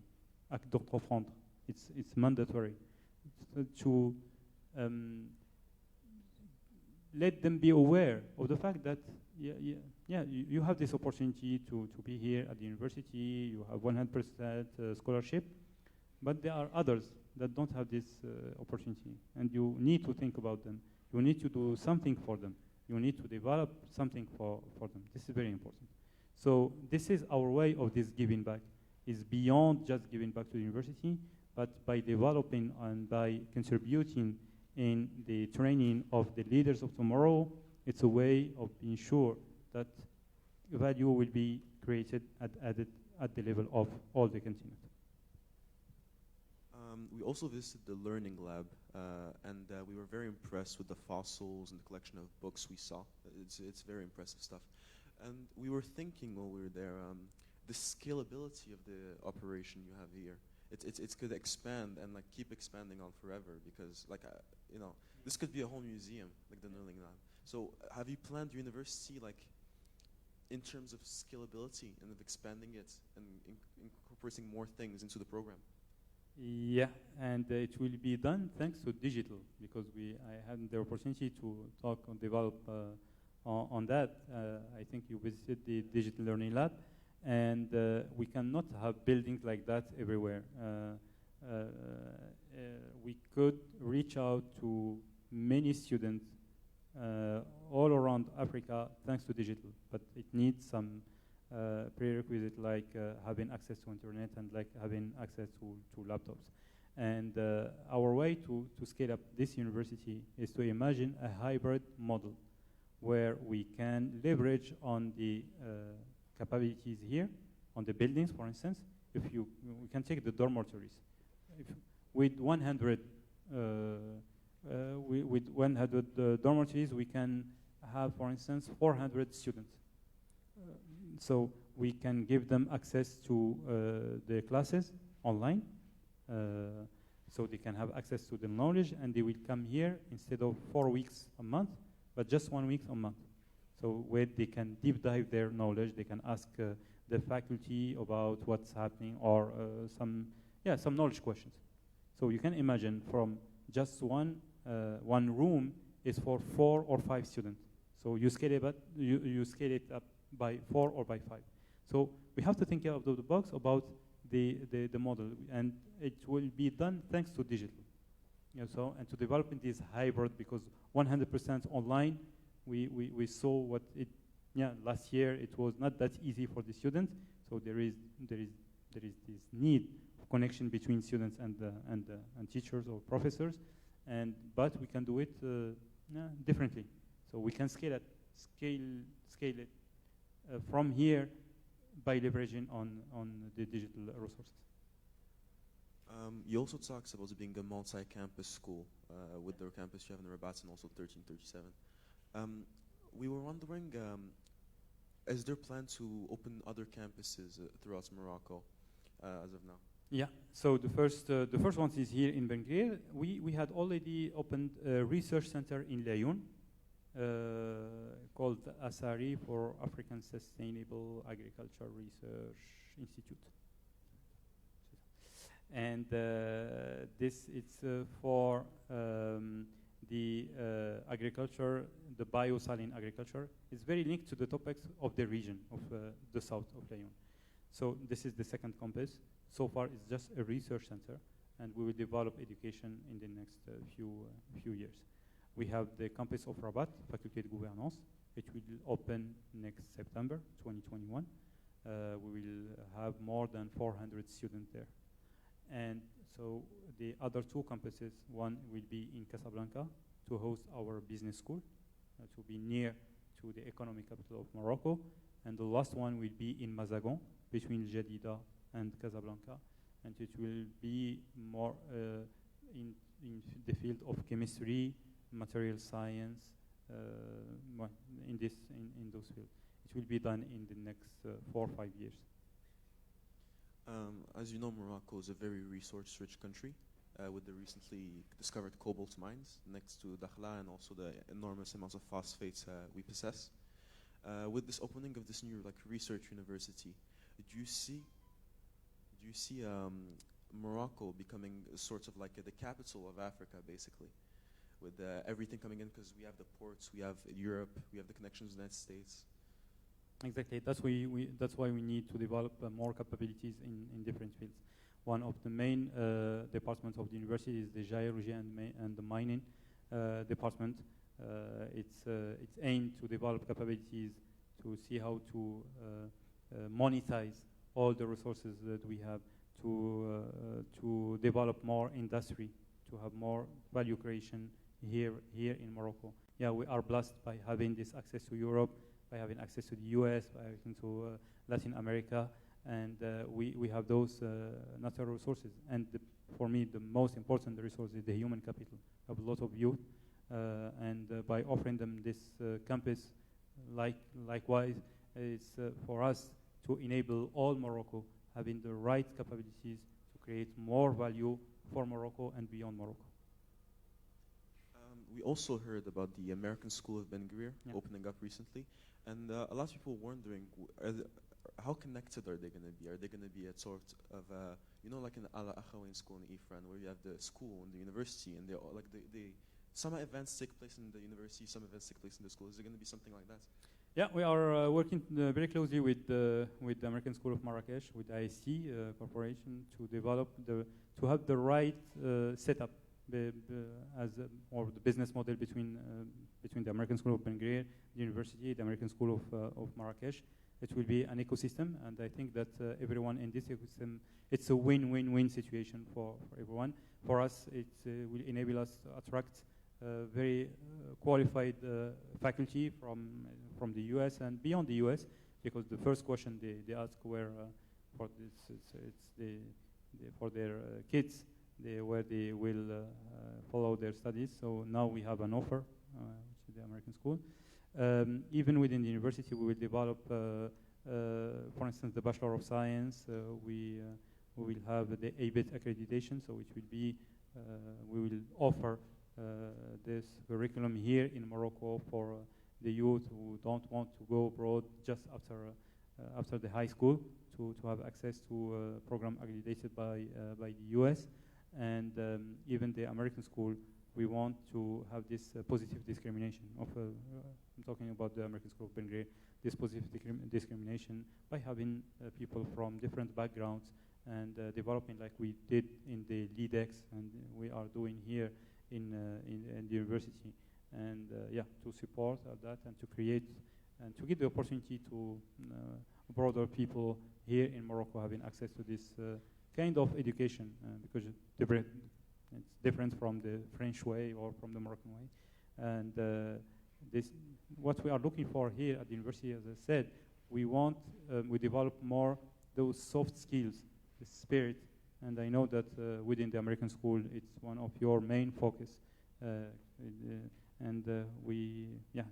Speaker 3: Acte d'entreprendre. It's mandatory to let them be aware of the fact that you have this opportunity to be here at the university. You have 100% scholarship, but there are others that don't have this opportunity, and you need to think about them. You need to do something for them, You need to develop something for them. This is very important. So this is our way of this giving back. Is beyond just giving back to the university, but by developing and by contributing in the training of the leaders of tomorrow, it's a way of being sure that value will be created at the level of all the continent.
Speaker 4: We also visited the learning lab, and we were very impressed with the fossils and the collection of books we saw. It's very impressive stuff. And we were thinking while we were there, the scalability of the operation you have here. It's could expand and like keep expanding on forever, because like this could be a whole museum, like the learning lab. So have you planned your university like in terms of scalability and of expanding it and incorporating more things into the program?
Speaker 3: Yeah, and it will be done thanks to digital, because I had the opportunity to talk and develop on that. I think you visited the digital learning lab, and we cannot have buildings like that everywhere. We could reach out to many students all around Africa thanks to digital, but it needs some prerequisite like having access to internet and like having access to laptops. And our way to scale up this university is to imagine a hybrid model where we can leverage on the capabilities here, on the buildings, for instance. We can take the dormitories. With 100 dormitories, we can have, for instance, 400 students. So we can give them access to the classes online, so they can have access to the knowledge, and they will come here instead of 4 weeks a month, but just 1 week a month. So where they can deep dive their knowledge, they can ask the faculty about what's happening, or some knowledge questions. So you can imagine from just one room is for 4 or 5 students. So you scale it up by 4 or by 5. So we have to think out of the box about the model, and it will be done thanks to digital. And to developing this hybrid, because 100% online, we saw what last year it was not that easy for the students. So there is this need of connection between students and teachers or professors, but we can do it differently. So we can scale it from here by leveraging on the digital resources.
Speaker 4: You also talked about it being a multi-campus school with the campus you have in Rabat and also 1337. We were wondering, is there plan to open other campuses throughout Morocco as of now?
Speaker 3: Yeah. So the first one is here in Benguir. We had already opened a research center in Laayoune called ASARI, for African Sustainable Agriculture Research Institute. And this is for the agriculture, the biosaline agriculture. It's very linked to the topics of the region of the south of Laayoune. So this is the second campus. So far, it's just a research center, and we will develop education in the next few years. We have the campus of Rabat, Faculté de Gouvernance. It will open next September 2021. We will have more than 400 students there. And so the other 2 campuses, one will be in Casablanca to host our business school, to be near to the economic capital of Morocco. And the last one will be in Mazagon, between Jadida and Casablanca. And it will be more in the field of chemistry, material science, in those fields. It will be done in the next 4 or 5 years.
Speaker 4: As you know, Morocco is a very resource-rich country with the recently discovered cobalt mines next to Dakhla, and also the enormous amounts of phosphates we possess. With this opening of this new research university, do you see Morocco becoming sort of like the capital of Africa, basically, with everything coming in, because we have the ports, we have Europe, we have the connections with the United States?
Speaker 3: Exactly. That's why we need to develop more capabilities in different fields. One of the main departments of the university is the geology and the mining department. It's aimed to develop capabilities to see how to monetize all the resources that we have, to develop more industry, to have more value creation here in Morocco. Yeah, we are blessed by having this access to Europe, by having access to the US, by having to Latin America, and we have those natural resources. And for me, the most important resource is the human capital. We have a lot of youth, and by offering them this campus, likewise, it's for us to enable all Morocco having the right capabilities to create more value for Morocco and beyond Morocco.
Speaker 4: We also heard about the American School of Ben Gurion opening up recently, and a lot of people wondering, how connected are they going to be? Are they going to be a sort of, like in Ala Akhawain school in Ifran, where you have the school and the university, and some events take place in the university, some events take place in the school. Is it going to be something like that?
Speaker 3: Yeah, we are working very closely with the American School of Marrakesh, with ISC Corporation, to develop to have the right setup or the business model between the American School of Ben Gurion, the university, the American School of Marrakesh. It will be an ecosystem, and I think that everyone in this ecosystem, it's a win-win-win situation for everyone. For us, it will enable us to attract very qualified faculty from the US and beyond the US, because the first question they ask where for their kids, where they will follow their studies. So now we have an offer, which is the American School. Even within the university, we will develop, for instance, the Bachelor of Science. We will have the ABIT accreditation, so it will be, we will offer this curriculum here in Morocco for the youth who don't want to go abroad just after the high school, to have access to a program accredited by the US. And even the American school, we want to have this positive discrimination of, I'm talking about the American School of Ben Gurion, this positive discrimination by having people from different backgrounds and developing, like we did in the LEADEX and we are doing here in the university. And to support that and to create and to give the opportunity to broader people here in Morocco having access to this kind of education, because it's different from the French way or from the Moroccan way. And what we are looking for here at the university, as I said, we develop more those soft skills, the spirit. And I know that within the American school, it's one of your main focus.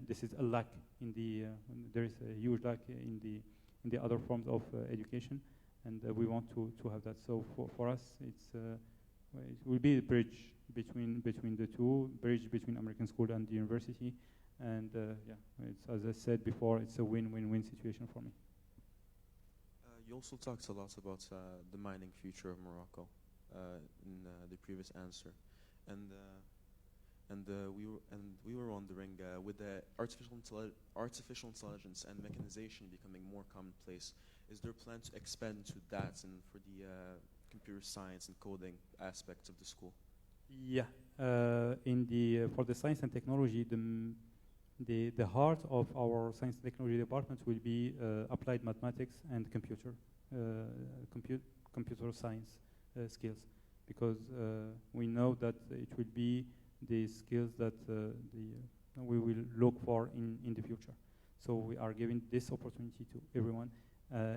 Speaker 3: This is a lack in the, there is a huge lack in the other forms of education. And we want to have that. So for us, it will be a bridge between the two, bridge between American school and the university. And it's, as I said before, it's a win-win-win situation for me.
Speaker 4: You also talked a lot about the mining future of Morocco in the previous answer, and we were wondering, with the artificial intelligence and mechanization becoming more commonplace, is there a plan to expand to that and for the computer science and coding aspects of the school?
Speaker 3: Yeah, for the science and technology, the heart of our science and technology department will be applied mathematics and computer science skills, because we know that it will be the skills that we will look for in the future. So we are giving this opportunity to everyone,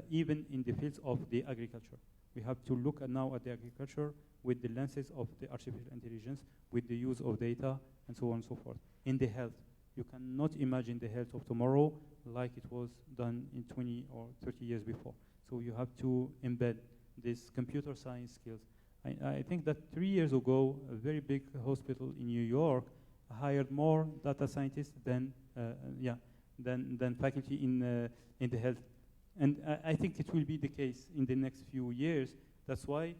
Speaker 3: even in the fields of the agriculture. We have to look now at the agriculture with the lenses of the artificial intelligence, with the use of data, and so on and so forth. In the health, you cannot imagine the health of tomorrow like it was done in 20 or 30 years before. So you have to embed these computer science skills. I think that 3 years ago, a very big hospital in New York hired more data scientists than faculty in the health. And I think it will be the case in the next few years. That's why,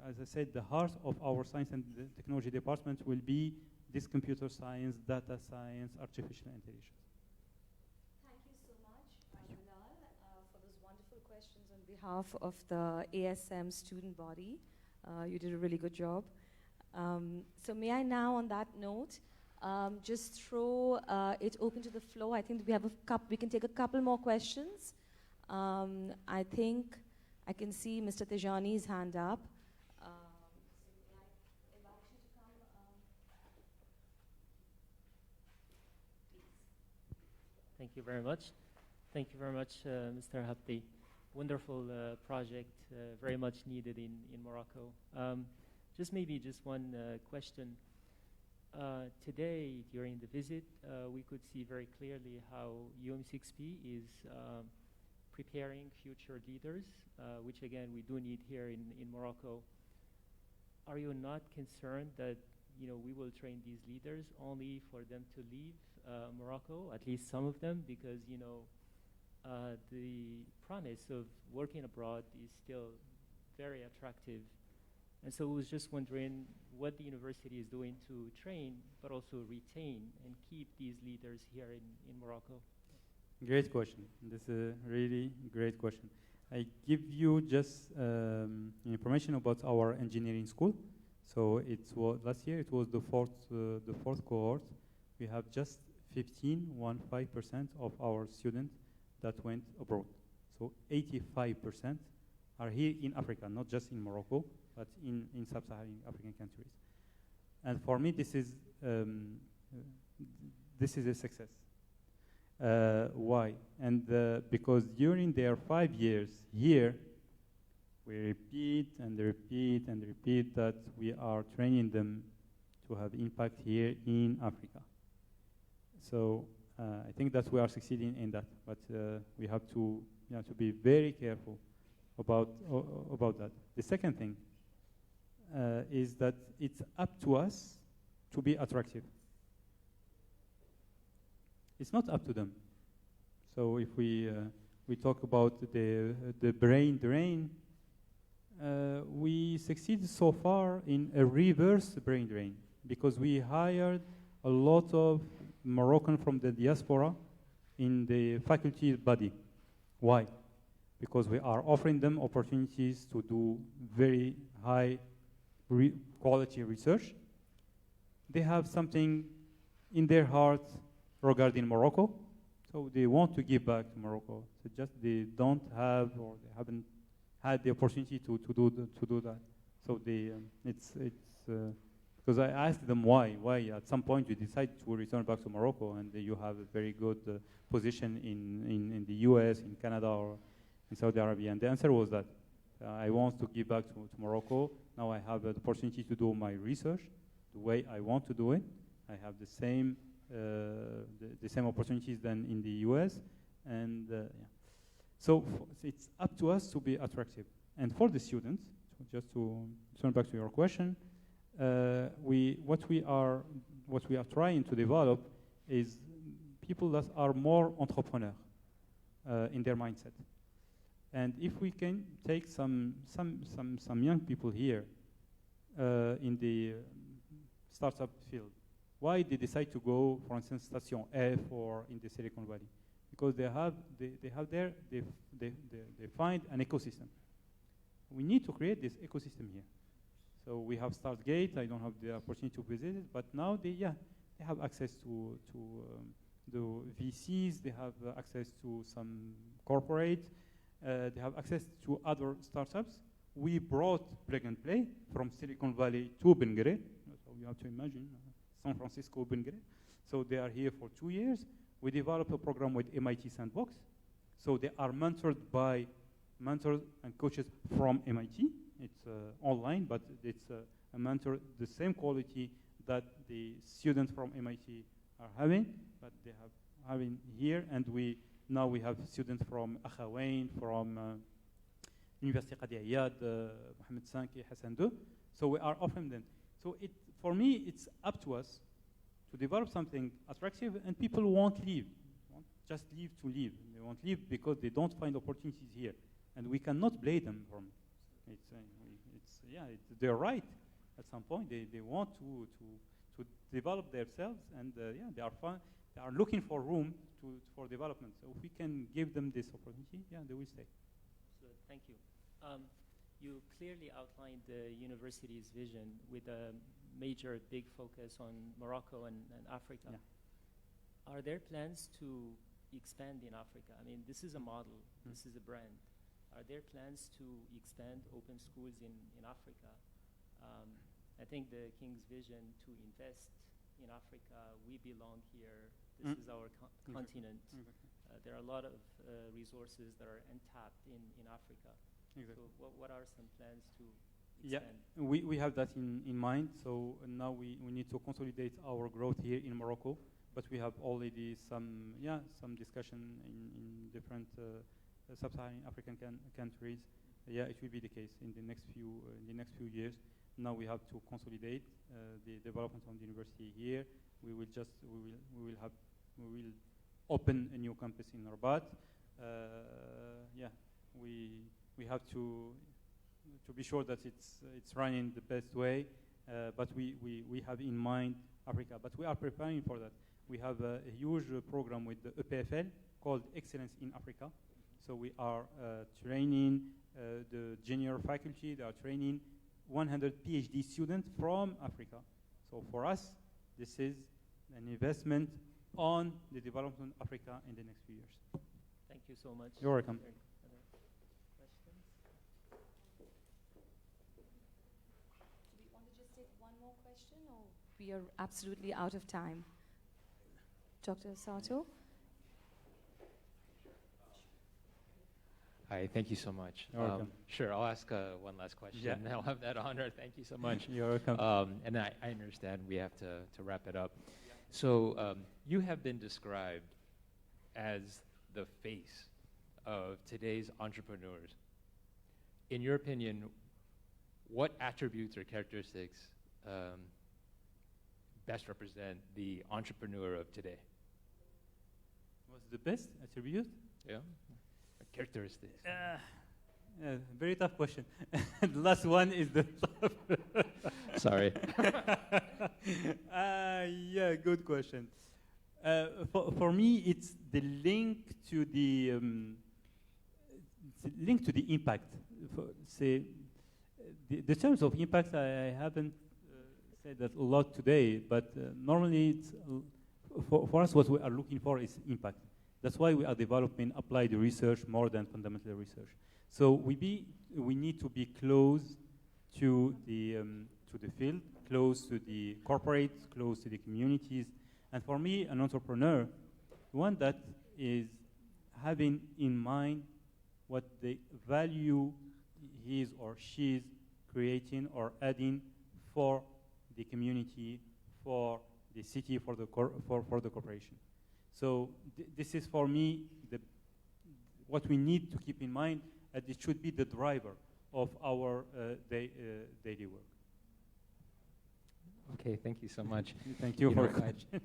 Speaker 3: as I said, the heart of our science and technology department will be this computer science, data science, artificial intelligence.
Speaker 2: Thank you so much, Bilal, for those wonderful questions on behalf of the ASM student body. You did a really good job. So may I now, on that note, just throw it open to the floor. I think we have we can take a couple more questions. I think I can see Mr. Tejani's hand up.
Speaker 5: Thank you very much. Thank you very much, Mr. Habti. Wonderful project, very much needed in Morocco. Just one question. Today, during the visit, we could see very clearly how UM6P is preparing future leaders, which again we do need here in Morocco. Are you not concerned that we will train these leaders only for them to leave Morocco, at least some of them, because the promise of working abroad is still very attractive. And so I was just wondering what the university is doing to train, but also retain and keep these leaders here in Morocco.
Speaker 3: Great question. This is a really great question. I give you just information about our engineering school. So last year it was the fourth cohort. We have just 15% of our students that went abroad. So 85% are here in Africa, not just in Morocco, but in sub-Saharan African countries. And for me, this is a success. Why? And because during their 5 years here, we repeat and repeat and repeat that we are training them to have impact here in Africa. So I think that we are succeeding in that, but we have to be very careful about that. The second thing is that it's up to us to be attractive. It's not up to them. So if we talk about the brain drain, we succeeded so far in a reverse brain drain because we hired a lot of Moroccan from the diaspora in the faculty body. Why? Because we are offering them opportunities to do very high quality research. They have something in their heart regarding Morocco, so they want to give back to Morocco. So just they don't have or they haven't had the opportunity to do that. So it's because I asked them why at some point you decide to return back to Morocco and you have a very good position in the US, in Canada, or in Saudi Arabia, and the answer was that I want to give back to Morocco. Now I have the opportunity to do my research the way I want to do it. I have the same opportunities than in the US, and so it's up to us to be attractive. And for the students, so just to turn back to your question, what we are trying to develop is people that are more entrepreneur in their mindset. And if we can take some young people here in the startup field, why they decide to go, for instance, Station F or in the Silicon Valley? Because they find an ecosystem. We need to create this ecosystem here. So we have StartGate. I don't have the opportunity to visit it, but now they have access to the VCs. They have access to some corporate. They have access to other startups. We brought Plug and Play from Silicon Valley to Bengre. So you have to imagine San Francisco, Bengre. So they are here for 2 years. We developed a program with MIT Sandbox. So they are mentored by mentors and coaches from MIT. It's online, but it's a mentor, the same quality that the students from MIT are having, but they have having here. And now we have students from Akhawain, from University Qadi Iyad, Mohamed Sanki, Hassan II. So we are offering them. So for me, it's up to us to develop something attractive, and people won't leave. Won't just leave to leave. They won't leave because they don't find opportunities here, and we cannot blame them from it. They're right. At some point, they want to develop themselves, and they are looking for room for development. So if we can give them this opportunity, they will stay.
Speaker 5: So thank you. You clearly outlined the university's vision with a major big focus on Morocco and Africa.
Speaker 3: Yeah.
Speaker 5: Are there plans to expand in Africa? I mean, this is a model, this is a brand. Are there plans to expand open schools in Africa? I think the King's vision to invest in Africa, we belong here, this is our continent. There are a lot of resources that are untapped in Africa.
Speaker 3: Exactly.
Speaker 5: So what are some plans to
Speaker 3: Yeah,
Speaker 5: expand?
Speaker 3: we have that in mind. So now we need to consolidate our growth here in Morocco, but we have already some discussion in different sub-Saharan African countries. Yeah, it will be the case in the next few years. Now we have to consolidate the development of the university here. We will open a new campus in Rabat. We have to be sure that it's running the best way. But we have in mind Africa. But we are preparing for that. We have a huge program with the EPFL called Excellence in Africa. So we are training the junior faculty. They are training 100 PhD students from Africa. So for us, this is an investment on the development of Africa in the next few years.
Speaker 5: Thank you so much.
Speaker 3: You're welcome.
Speaker 5: Other questions?
Speaker 2: Do we want to just take one more question, or we are absolutely out of time? Dr. Sato?
Speaker 1: Hi, thank you so much.
Speaker 3: You're welcome.
Speaker 1: Sure, I'll ask one last question.
Speaker 3: Yeah.
Speaker 1: I'll have that honor. Thank you so much.
Speaker 3: You're welcome.
Speaker 1: And I understand we have to wrap it up. So you have been described as the face of today's entrepreneurs. In your opinion, what attributes or characteristics best represent the entrepreneur of today?
Speaker 3: What's the best attribute?
Speaker 1: Yeah, characteristics.
Speaker 3: Very tough question. The last one is the tough.
Speaker 1: Sorry.
Speaker 3: Yeah, good question. For me, it's the link to the impact. The terms of impact, I haven't said that a lot today, but normally it's, for us, what we are looking for is impact. That's why we are developing applied research more than fundamental research. So we need to be close to the field, close to the corporates, close to the communities. And for me, an entrepreneur, one that is having in mind what the value he is or she is creating or adding for the community, for the city, for the corporation. So this is for me what we need to keep in mind, and it should be the driver of our daily work.
Speaker 1: Okay, thank you so much.
Speaker 3: Thank you for
Speaker 1: know,
Speaker 3: your question.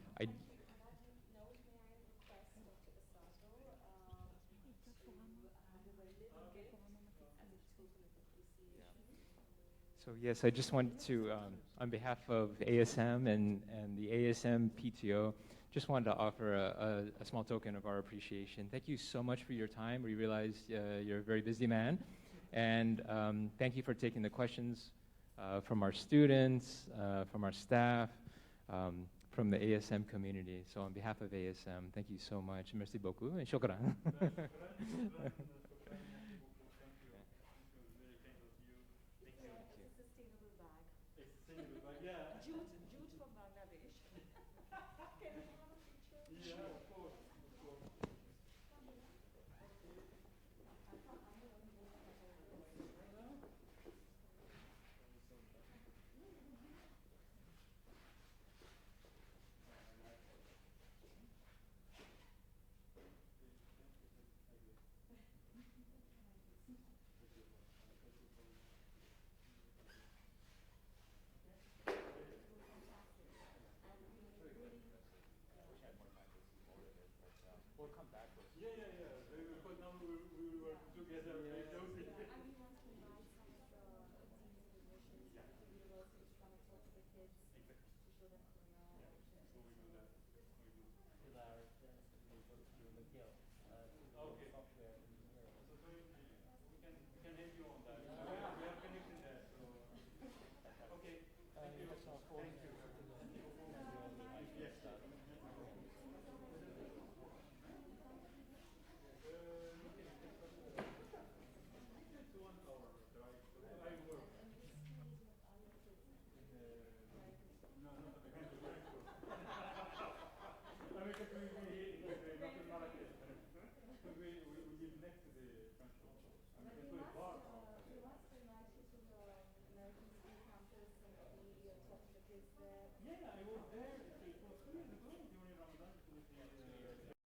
Speaker 1: So yes, I just wanted to, on behalf of ASM and the ASM PTO, just wanted to offer a small token of our appreciation. Thank you so much for your time. We realize you're a very busy man. And thank you for taking the questions from our students, from our staff, from the ASM community. So on behalf of ASM, thank you so much. Merci beaucoup and shukran.
Speaker 2: American School campus and maybe talk to the kids there.